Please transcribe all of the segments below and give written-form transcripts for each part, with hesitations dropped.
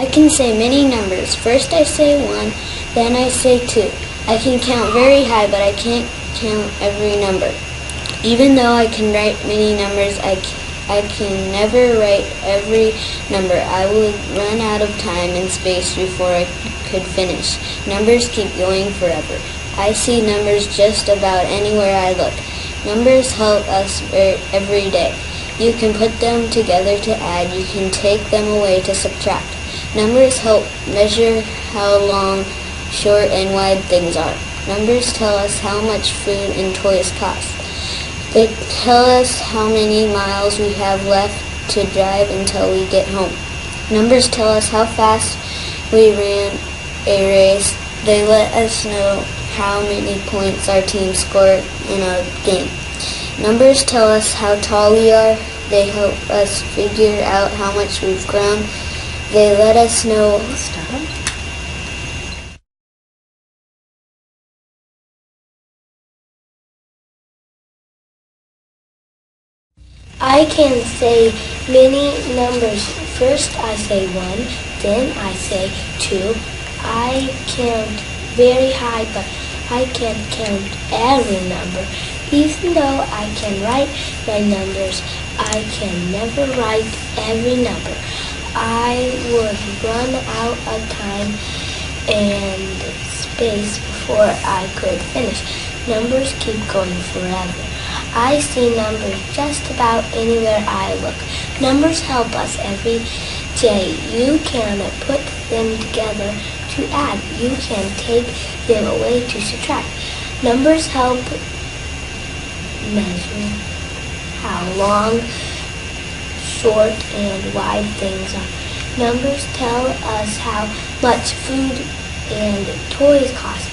I can say many numbers. First I say 1, then I say 2. I can count very high, but I can't count every number. Even though I can write many numbers, I can never write every number. I would run out of time and space before I could finish. Numbers keep going forever. I see numbers just about anywhere I look. Numbers help us every day. You can put them together to add. You can take them away to subtract. Numbers help measure how long, short, and wide things are. Numbers tell us how much food and toys cost. They tell us how many miles we have left to drive until we get home. Numbers tell us how fast we ran a race. They let us know how many points our team scored in a game. Numbers tell us how tall we are. They help us figure out how much we've grown. They let us know. Stop. I can say many numbers. First I say 1, then I say 2. I count very high, but I can't count every number. Even though I can write my numbers, I can never write every number. I would run out of time and space before I could finish. Numbers keep going forever. I see numbers just about anywhere I look. Numbers help us every day. You can put them together to add. You can take them away to subtract. Numbers help measure how long, short, and wide things are. Numbers tell us how much food and toys cost.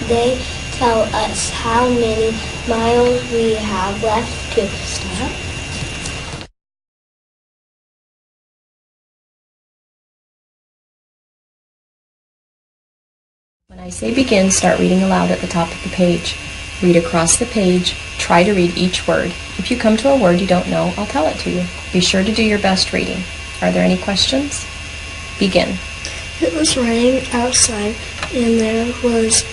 They tell us how many miles we have left to stop. When I say begin, start reading aloud at the top of the page. Read across the page. Try to read each word. If you come to a word you don't know, I'll tell it to you. Be sure to do your best reading. Are there any questions? Begin. It was raining outside, and there was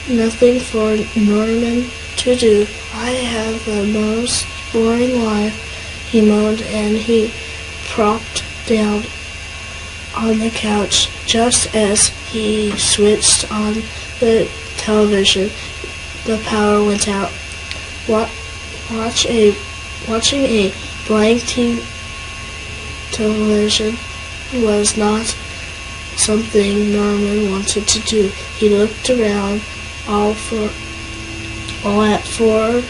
nothing for Norman to do. I have the most boring life, he moaned, and he propped down on the couch. Just as he switched on the television, the power went out. Watching a blank television was not something Norman wanted to do. He looked around all at four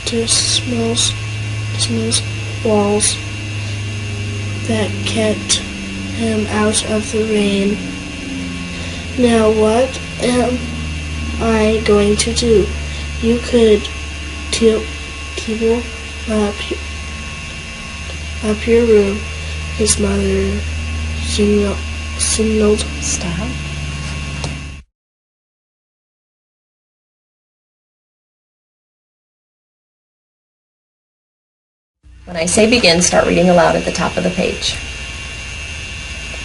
dismal walls that kept him out of the rain. Now what am I going to do? You could table up your room, his mother signaled. Stop. When I say begin, start reading aloud at the top of the page.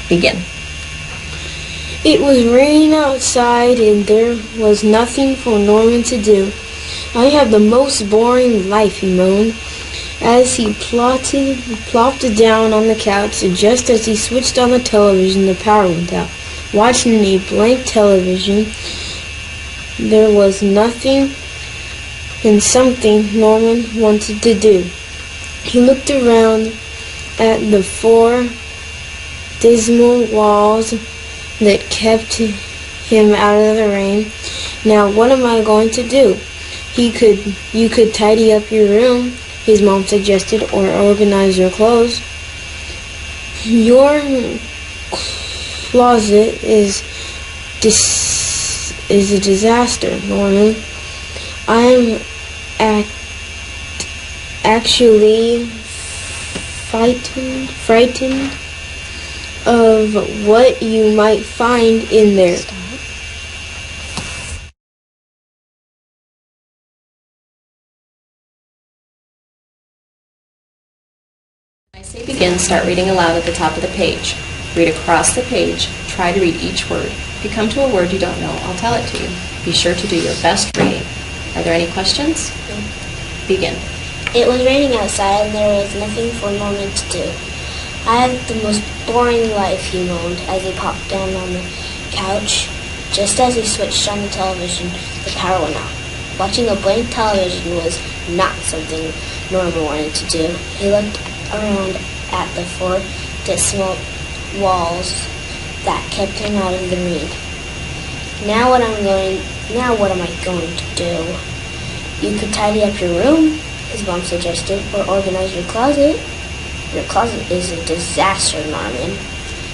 Begin. It was raining outside, and there was nothing for Norman to do. I have the most boring life, he moaned, as he plopped down on the couch. Just as he switched on the television, the power went out. Watching a blank television, there was nothing and something Norman wanted to do. He looked around at the four dismal walls that kept him out of the rain. Now what am I going to do? You could tidy up your room, his mom suggested, or organize your clothes. Your closet is a disaster, Norman. I'm actually frightened of what you might find in there. Stop. When I Say begin, start reading aloud at the top of the page. Read across the page. Try to read each word. If you come to a word you don't know, I'll tell it to you. Be sure to do your best reading. Are there any questions? Begin. It was raining outside and there was nothing for Norman to do. I had the most boring life, he moaned as he popped down on the couch. Just as he switched on the television, the power went out. Watching a blank television was not something Norman wanted to do. He looked around at the 4 decimal walls that kept him out of the rain. Now what am I going to do? You could tidy up your room, his mom suggested, or organize your closet. Your closet is a disaster, Norman.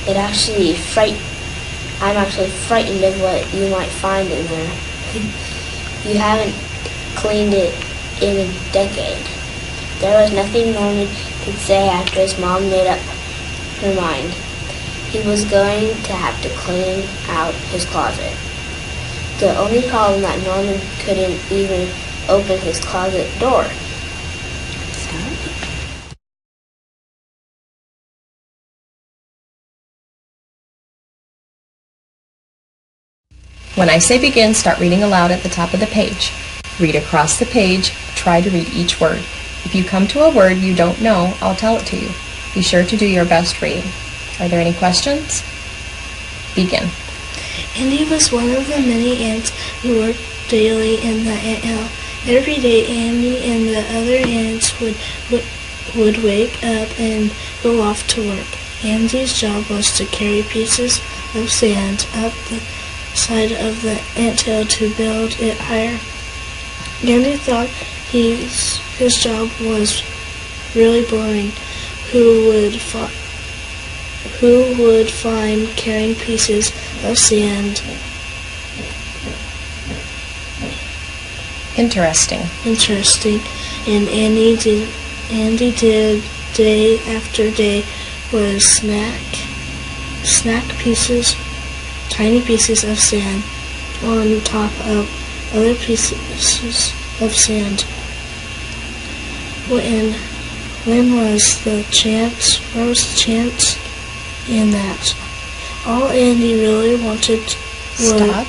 I'm actually frightened of what you might find in there. You haven't cleaned it in a decade. There was nothing Norman could say after his mom made up her mind. He was going to have to clean out his closet. The only problem that Norman couldn't even open his closet door. When I say begin, start reading aloud at the top of the page. Read across the page. Try to read each word. If you come to a word you don't know, I'll tell it to you. Be sure to do your best reading. Are there any questions? Begin. Andy was one of the many ants who worked daily in the anthill. Every day Andy and the other ants would wake up and go off to work. Andy's job was to carry pieces of sand up the side of the anthill to build it higher. Andy thought his job was really boring. Who would find carrying pieces of sand interesting? And Andy did day after day was tiny pieces of sand on top of other pieces of sand. Where was the chance in that? All Andy really wanted was... Stop.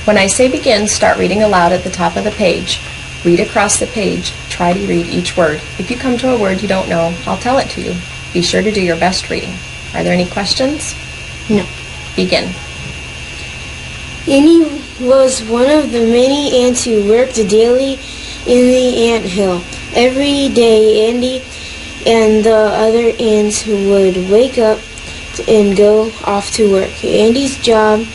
When I say begin, start reading aloud at the top of the page. Read across the page. Try to read each word. If you come to a word you don't know, I'll tell it to you. Be sure to do your best reading. Are there any questions? No. Begin. Andy was one of the many ants who worked daily in the anthill. Every day, Andy and the other ants would wake up and go off to work. Andy's job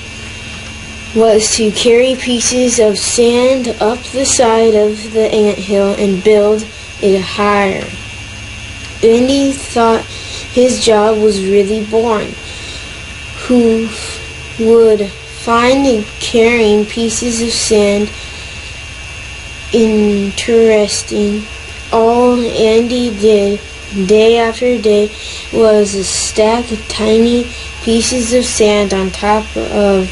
was to carry pieces of sand up the side of the anthill and build it higher. Andy thought his job was really boring. Who would find carrying pieces of sand interesting? All Andy did day after day was stack tiny pieces of sand on top of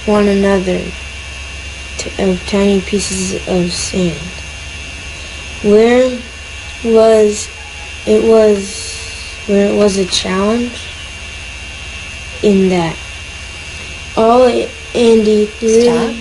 one another, of tiny pieces of sand. Where it was a challenge in that. All Andy really... Stop.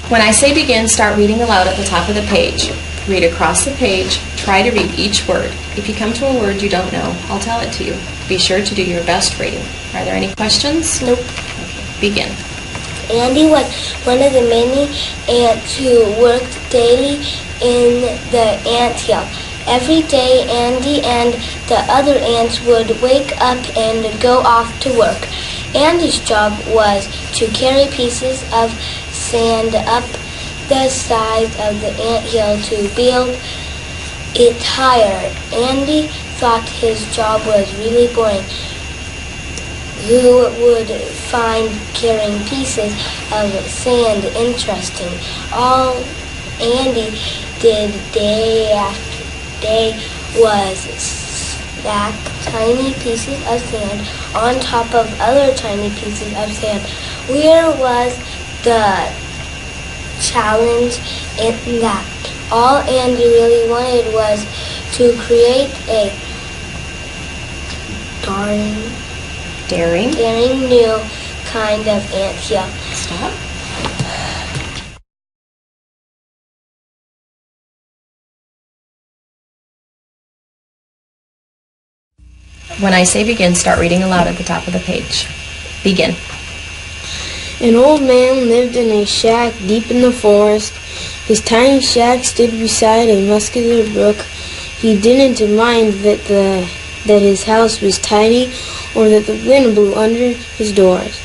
When I say begin, start reading aloud at the top of the page. Read across the page. Try to read each word. If you come to a word you don't know, I'll tell it to you. Be sure to do your best reading. Are there any questions? Nope. Okay. Begin. Andy was one of the many ants who worked daily in the anthill. Every day, Andy and the other ants would wake up and go off to work. Andy's job was to carry pieces of sand up the sides of the anthill to build it higher. Andy thought his job was really boring. Who would find carrying pieces of sand interesting? All Andy did day after day was stack tiny pieces of sand on top of other tiny pieces of sand. Where was the challenge in that? All Andy really wanted was to create a daring new kind of anthill. Stop. When I say begin, start reading aloud at the top of the page. Begin. An old man lived in a shack deep in the forest. His tiny shack stood beside a muscular brook. He didn't mind that his house was tiny or that the wind blew under his doors.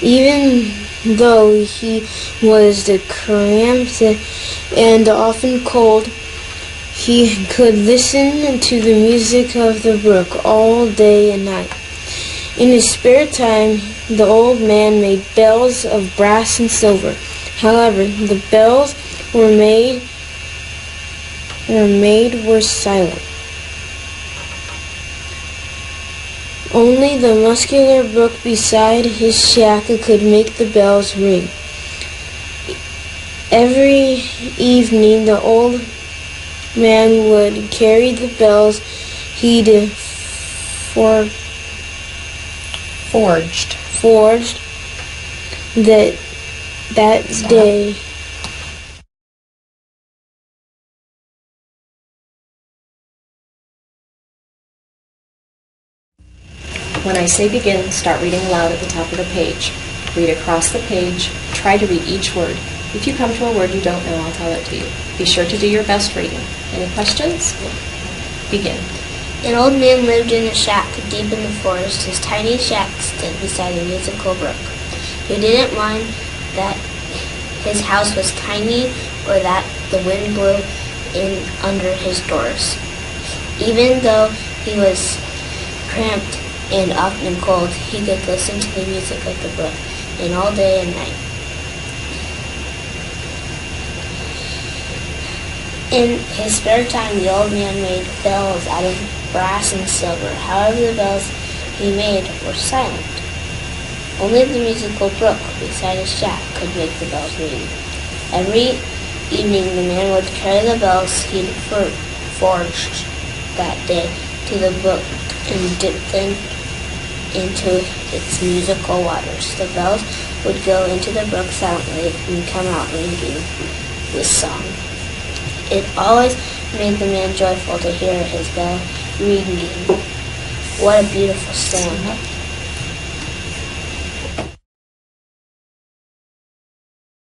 Even though he was cramped and often cold, he could listen to the music of the brook all day and night. In his spare time, the old man made bells of brass and silver. However, the bells were silent. Only the muscular brook beside his shack could make the bells ring. Every evening, the old man would carry the bells he'd forged that day. When I say begin, start reading aloud at the top of the page. Read across the page. Try to read each word. If you come to a word you don't know, I'll tell it to you. Be sure to do your best reading. Any questions? Begin. An old man lived in a shack deep in the forest. His tiny shack stood beside a musical brook. He didn't mind that his house was tiny or that the wind blew in under his doors. Even though he was cramped and often cold, he could listen to the music of the brook, and all day and night. In his spare time, the old man made bells out of brass and silver. However, the bells he made were silent. Only the musical brook beside his shack could make the bells ring. Every evening, the man would carry the bells he'd forged that day to the brook and dip them into its musical waters. The bells would go into the brook silently and come out ringing with song. It always made the man joyful to hear his bell ringing. What a beautiful sound.